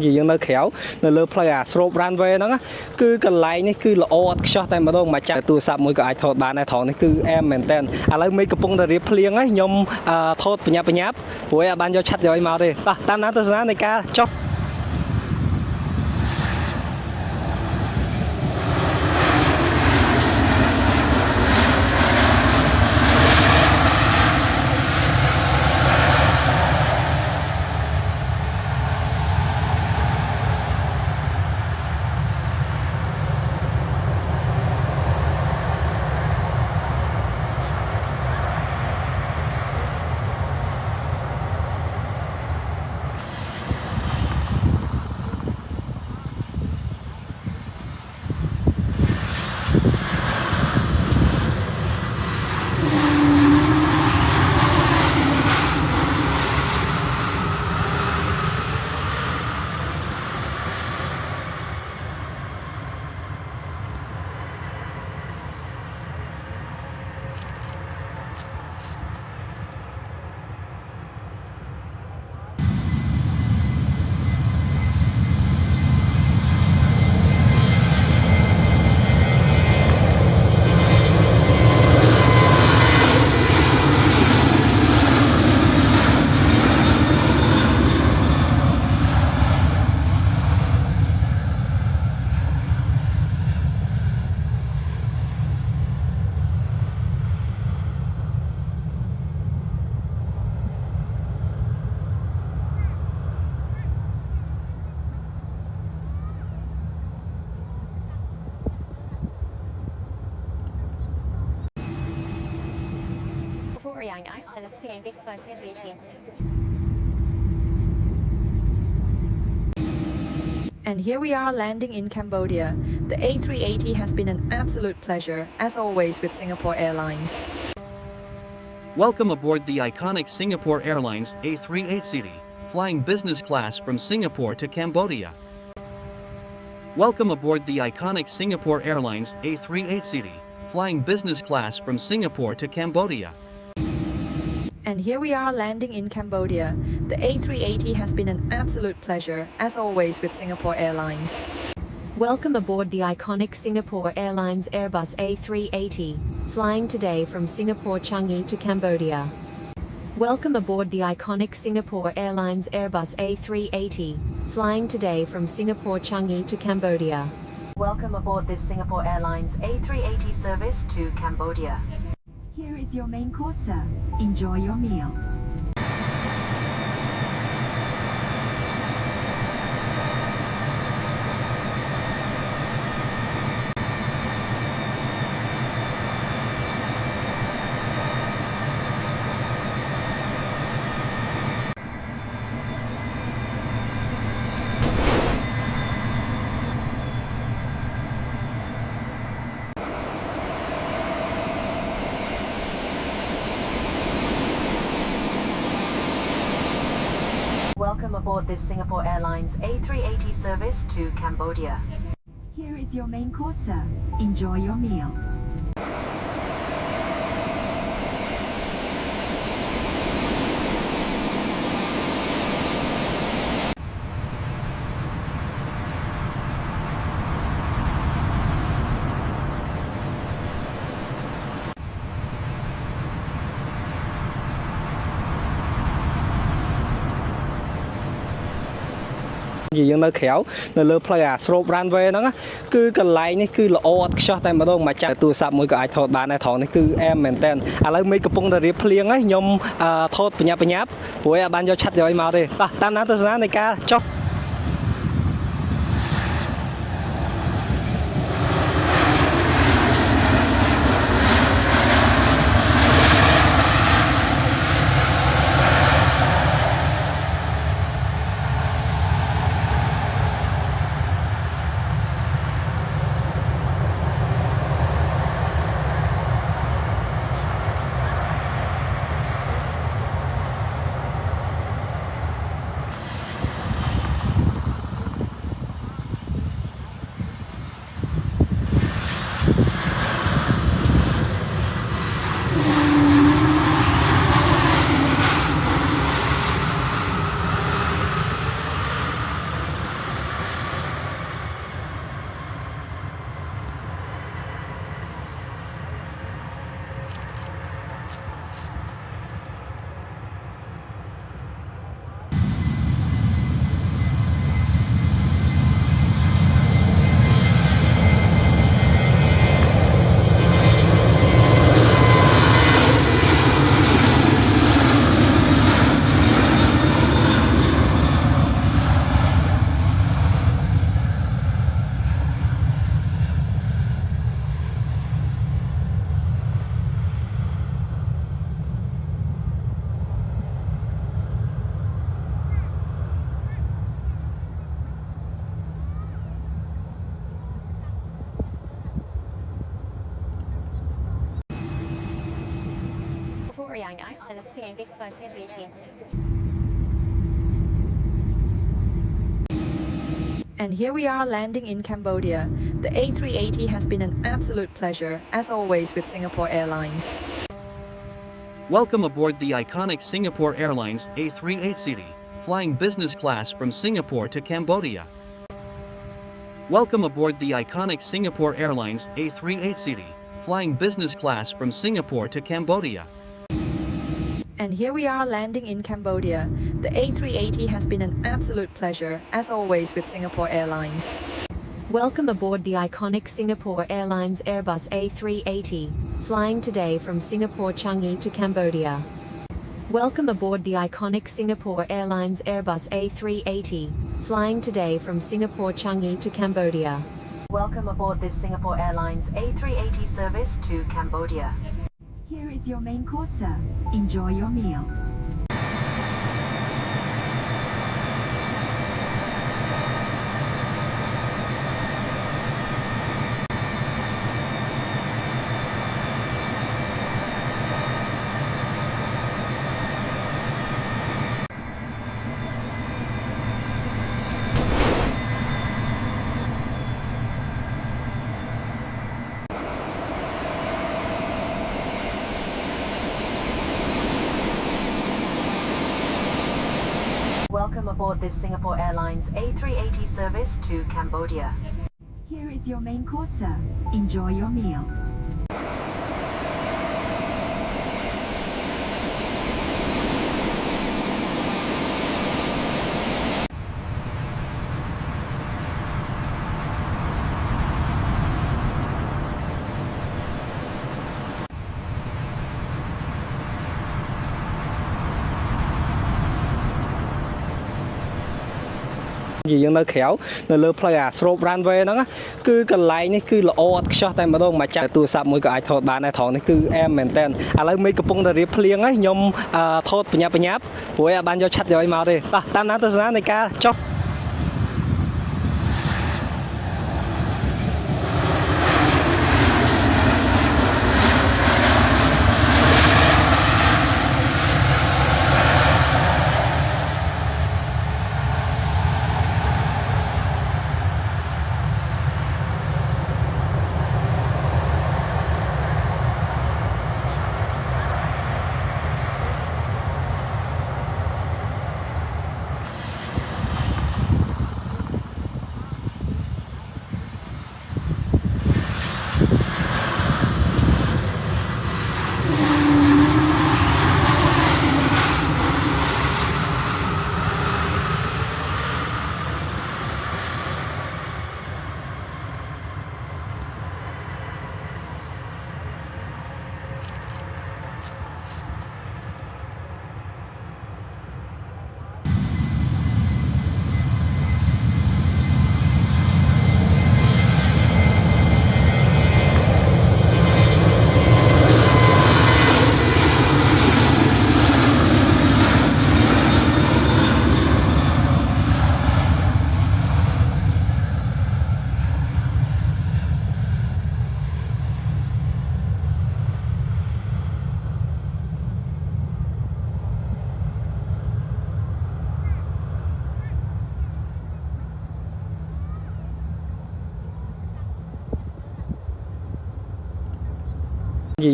gì dân nơi khéo nơi lơ play à stroke runway đó cứ cần lại này cứ là ô shot tay mà đâu mà chạy tua sập mỗi cái thôi bạn này thằng này cứ em maintain à lấy mấy cái bông để riệp liêng ấy nhom thôi bự nháp buổi ban cho chặt rồi mau đi ta nói tôi nói này ca chóc And here we are landing in Cambodia. The A380 has been an absolute pleasure, as always with Singapore Airlines. Welcome aboard the iconic Singapore Airlines A380, flying business class from Singapore to Cambodia. Welcome aboard the iconic Singapore Airlines A380, flying business class from Singapore to Cambodia. And here we are landing in Cambodia. The A380 has been an absolute pleasure, as always with Singapore Airlines. Welcome aboard the iconic Singapore Airlines Airbus A380, flying today from Singapore Changi to Cambodia. Welcome aboard the iconic Singapore Airlines Airbus A380, flying today from Singapore Changi to Cambodia. Welcome aboard this Singapore Airlines A380 service to Cambodia. Here is your main course, sir. Enjoy your meal. Welcome aboard this Singapore Airlines A380 service to Cambodia. Here is your main course, sir. Enjoy your meal. gì dân nơi khéo nơi lơ play à stroke runway đó cứ cần lại này cứ là ô shot tay mà đâu mà chạy tua sập mỗi cái thôi bạn này thằng này cứ em maintain à lấy mấy cái bông để riệp liêng ấy nhom thôi bự nháp buổi ban cho chặt rồi mau đi ta nói tôi nói này ca chóc Korean Islands Airbus A380. And here we are landing in Cambodia. The A380 has been an absolute pleasure, as always with Singapore Airlines. Welcome aboard the iconic Singapore Airlines A380, flying business class from Singapore to Cambodia. Welcome aboard the iconic Singapore Airlines A380, flying business class from Singapore to Cambodia. And here we are landing in Cambodia. The A380 has been an absolute pleasure, as always with Singapore Airlines. Welcome aboard the iconic Singapore Airlines Airbus A380, flying today from Singapore Changi to Cambodia. Welcome aboard the iconic Singapore Airlines Airbus A380, flying today from Singapore Changi to Cambodia. Welcome aboard this Singapore Airlines A380 service to Cambodia. Here is your main course, sir. Enjoy your meal. Welcome aboard this Singapore Airlines A380 service to Cambodia. Here is your main course, sir. Enjoy your meal. Vì nơi khéo nơi lơ play slope runway đó cứ cái lái này cứ là ô shot tại mà đâu mà chạy từ sạp mỗi cái ai thọt bán này thọ này cứ em maintain lấy mấy cái bông để riêng liêng ấy nhom thọt bự nháp buổi ban cho chặt rồi màu đi tan nát từ sáng này ca chóc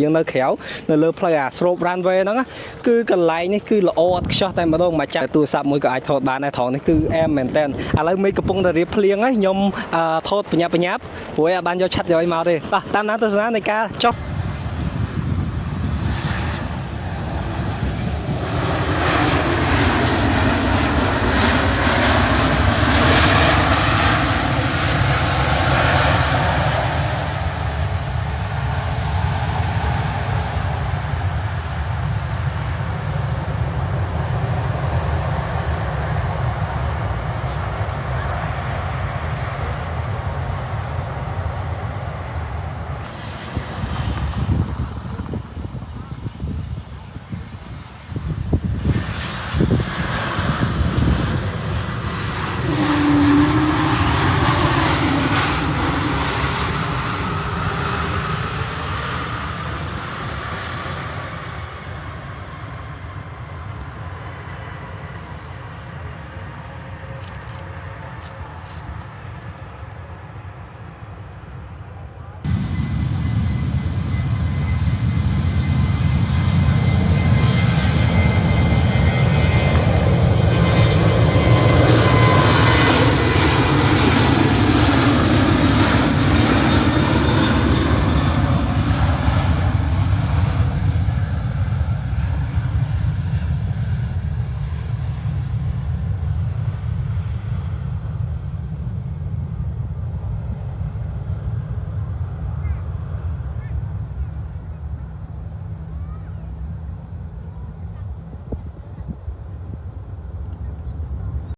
យើងនៅក្រៅនៅលើផ្លូវអា slope runway ហ្នឹងគឺកន្លែងនេះគឺល្អឥតខ្ចោះតែម្ដងមកចាក់ទូរស័ព្ទមួយក៏អាចថតបានដែរត្រង់នេះគឺអែមមែនតើឥឡូវមេឃកំពុងតែរៀបភ្លៀងហើយខ្ញុំថតបញ្ញាប់ព្រោះឲ្យបានយកឆាត់យកឲ្យមកទេតាមណាទស្សនានៃការចុះ